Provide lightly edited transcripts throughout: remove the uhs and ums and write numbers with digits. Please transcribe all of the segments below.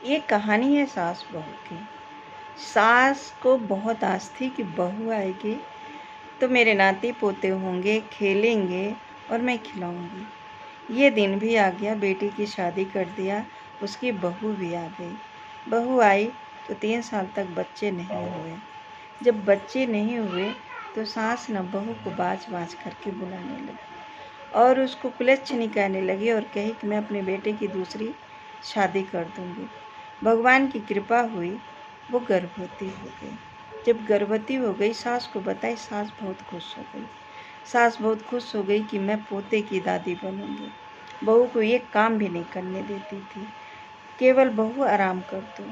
ये कहानी है सास बहू की। सास को बहुत आस थी कि बहू आएगी तो मेरे नाती पोते होंगे, खेलेंगे और मैं खिलाऊंगी। ये दिन भी आ गया, बेटी की शादी कर दिया, उसकी बहू भी आ गई। बहू आई तो 3 साल तक बच्चे नहीं हुए। जब बच्चे नहीं हुए तो सास न बहू को बाज बाज करके बुलाने लगी और उसको कुलच्छनी कहने लगी और कही कि मैं अपने बेटे की दूसरी शादी कर दूंगी। भगवान की कृपा हुई, वो गर्भवती हो गई। जब गर्भवती हो गई, सास को बताई, सास बहुत खुश हो गई। सास बहुत खुश हो गई कि मैं पोते की दादी बनूंगी। बहू को एक काम भी नहीं करने देती थी, केवल बहू आराम कर दो।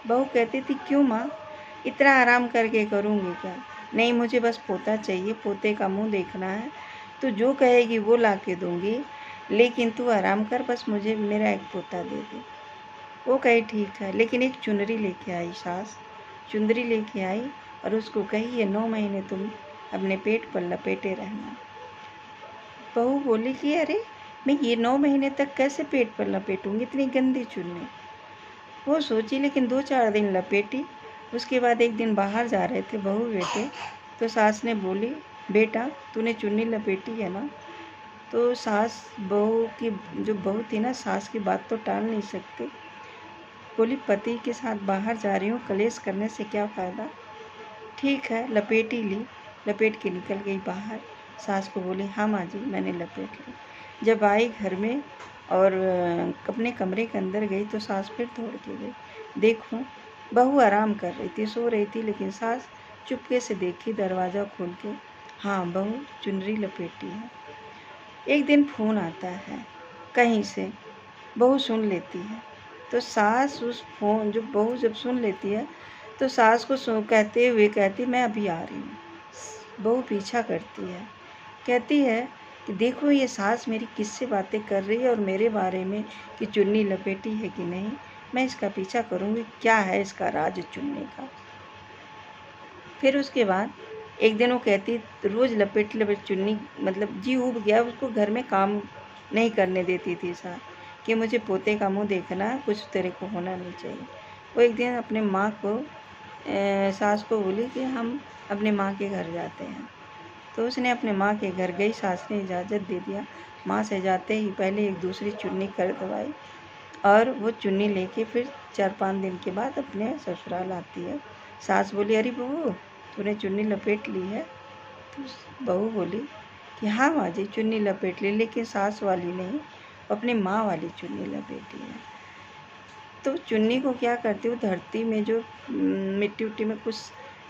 बहू कहती थी, क्यों माँ, इतना आराम करके करूँगी क्या? नहीं, मुझे बस पोता चाहिए, पोते का मुंह देखना है। तू जो कहेगी वो ला के दूँगी, लेकिन तू आराम कर, बस मुझे मेरा एक पोता दे दे। वो कही ठीक है, लेकिन एक चुनरी लेके आई सास। चुनरी लेके आई और उसको कही, ये 9 महीने तुम अपने पेट पर लपेटे रहना। बहू बोली कि अरे, मैं ये 9 महीने तक कैसे पेट पर लपेटूंगी इतनी गंदी चुन्नी। वो सोची, लेकिन 2-4 दिन लपेटी। उसके बाद एक दिन बाहर जा रहे थे बहू बेटे, तो सास ने बोली, बेटा तूने चुन्नी लपेटी है ना? तो सास बहू की जो बहू थी ना, सास की बात तो टाल नहीं सकती। बोली, पति के साथ बाहर जा रही हूँ, कलेश करने से क्या फ़ायदा। ठीक है, लपेट ही ली। लपेट के निकल गई बाहर। सास को बोली, हाँ माँ जी, मैंने लपेट ली। जब आई घर में और अपने कमरे के अंदर गई तो सास फिर दौड़ के गई। देखूं, बहू आराम कर रही थी, सो रही थी, लेकिन सास चुपके से देखी दरवाज़ा खोल के। हाँ, बहू चुनरी लपेटी है। एक दिन फ़ोन आता है कहीं से, बहू सुन लेती है। तो सास उस फ़ोन जो बहू जब सुन लेती है तो सास को कहते हुए कहती, मैं अभी आ रही हूँ। बहू पीछा करती है, कहती है कि देखो ये सास मेरी किससे बातें कर रही है और मेरे बारे में कि चुन्नी लपेटी है कि नहीं। मैं इसका पीछा करूँगी, क्या है इसका राज चुन्नी का। फिर उसके बाद एक दिन वो कहती, रोज़ लपेट लपेट चुन्नी, मतलब जी उब गया, उसको घर में काम नहीं करने देती थी सास, कि मुझे पोते का मुँह देखना है, कुछ तेरे को होना नहीं चाहिए। वो एक दिन अपने माँ को सास को बोली कि हम अपने माँ के घर जाते हैं। तो उसने अपने माँ के घर गई, सास ने इजाज़त दे दिया। माँ से जाते ही पहले एक दूसरी चुन्नी कर दवाई और वो चुन्नी लेके फिर 4-5 दिन के बाद अपने ससुराल आती है। सास बोली, अरे बहू तूने चुन्नी लपेट ली है? तो बहू बोली कि हाँ माँ जी, चुन्नी लपेट ली, लेकिन सास वाली नहीं, अपनी माँ वाली चुन्नी लपेटी है। तो चुन्नी को क्या करती हूँ, धरती में जो मिट्टी उट्टी में कुछ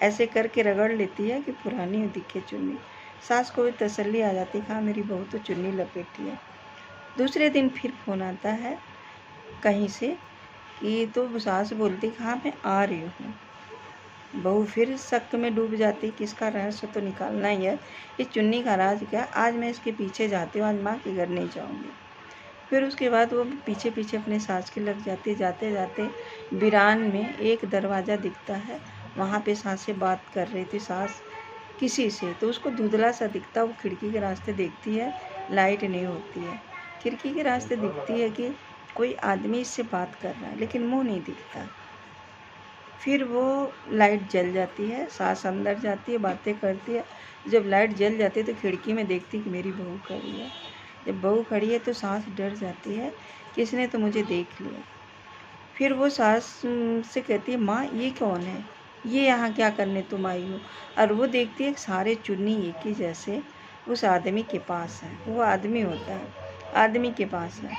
ऐसे करके रगड़ लेती है कि पुरानी दिखे चुन्नी। सास को भी तसल्ली आ जाती है, हाँ मेरी बहू तो चुन्नी लपेटी है। दूसरे दिन फिर फ़ोन आता है कहीं से कि, तो सास बोलती, हाँ मैं आ रही हूँ। बहू फिर शक में डूब जाती कि इसका रहस्य तो निकालना ही है, इस चुन्नी का राज क्या। आज मैं इसके पीछे जाती हूँ, आज माँ के घर नहीं जाऊँगी। फिर उसके बाद वो पीछे पीछे अपने सास के लग जाती है। जाते जाते वीरान में एक दरवाज़ा दिखता है, वहाँ पे सास से बात कर रही थी सास किसी से, तो उसको धुंधला सा दिखता। वो खिड़की के रास्ते देखती है, लाइट नहीं होती है। खिड़की के रास्ते दिखती है कि कोई आदमी इससे बात कर रहा है, लेकिन मुंह नहीं दिखता। फिर वो लाइट जल जाती है, सास अंदर जाती है, बातें करती है। जब लाइट जल जाती है तो खिड़की में देखती कि मेरी बहू खड़ी है। जब बहू खड़ी है तो सास डर जाती है कि इसने तो मुझे देख लिया। फिर वो सास से कहती है, माँ ये कौन है, ये यहाँ क्या करने तुम आई हो? और वो देखती है सारे चुन्नी एक ही जैसे उस आदमी के पास है। वो आदमी होता है, आदमी के पास है।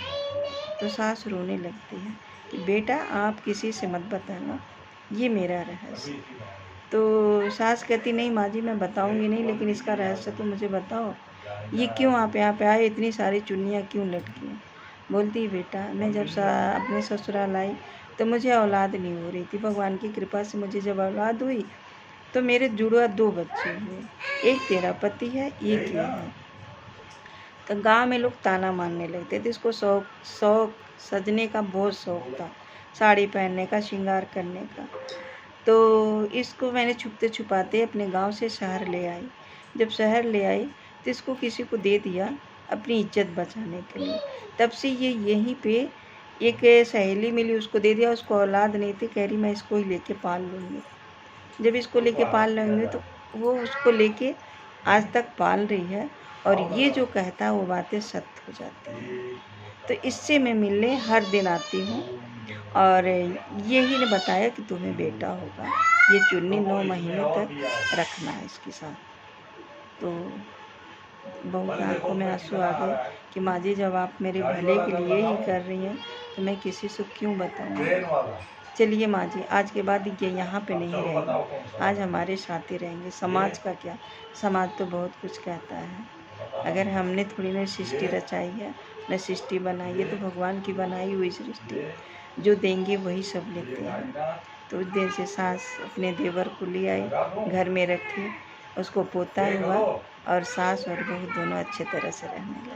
तो सास रोने लगती है कि बेटा आप किसी से मत बताना, ये मेरा रहस्य। तो सास कहती, नहीं माँ जी मैं बताऊँगी नहीं, लेकिन इसका रहस्य तो मुझे बताओ, ये क्यों आप यहाँ पे आए, इतनी सारी चुन्नियाँ क्यों लटकी हैं? बोलती, बेटा मैं जब अपने ससुराल आई तो मुझे औलाद नहीं हो रही थी। भगवान की कृपा से मुझे जब औलाद हुई तो मेरे जुड़वा 2 बच्चे हुए, एक तेरा पति है, एक ये है। तो गांव में लोग ताना मारने लगते थे। इसको शौक सजने का बहुत शौक था, साड़ी पहनने का, श्रृंगार करने का। तो इसको मैंने छुपते छुपाते अपने गांव से शहर ले आई। जब शहर ले आई तो इसको किसी को दे दिया अपनी इज्जत बचाने के लिए। तब से ये यहीं पे एक सहेली मिली, उसको दे दिया, उसको औलाद नहीं थी, कह रही मैं इसको ही लेके पाल लूँगी। जब इसको लेके पाल लूँगी तो वो उसको लेके आज तक पाल रही है, और ये जो कहता है वो बातें सत्य हो जाती हैं। तो इससे मैं मिलने हर दिन आती हूँ, और यही ने बताया कि तुम्हें बेटा होगा, ये चुन्नी 9 महीने तक रखना है इसके साथ। तो बहू की आंखों में आंसू आ गए कि माँ जी, जब आप मेरे भले के लिए ही कर रही हैं तो मैं किसी से क्यों बताऊँ। चलिए माँ जी, आज के बाद ये यहाँ पे नहीं रहेंगे, आज हमारे साथ ही रहेंगे। समाज का क्या, समाज तो बहुत कुछ कहता है। अगर हमने थोड़ी ना सृष्टि रचाई है, न सृष्टि बनाई है, तो भगवान की बनाई हुई सृष्टि जो देंगे वही सब लेते हैं। तो उस दिन से सास अपने देवर को ले आई, घर में रखी, उसको पोता हुआ, और सास और बहू दोनों अच्छे तरह से रहने लगे।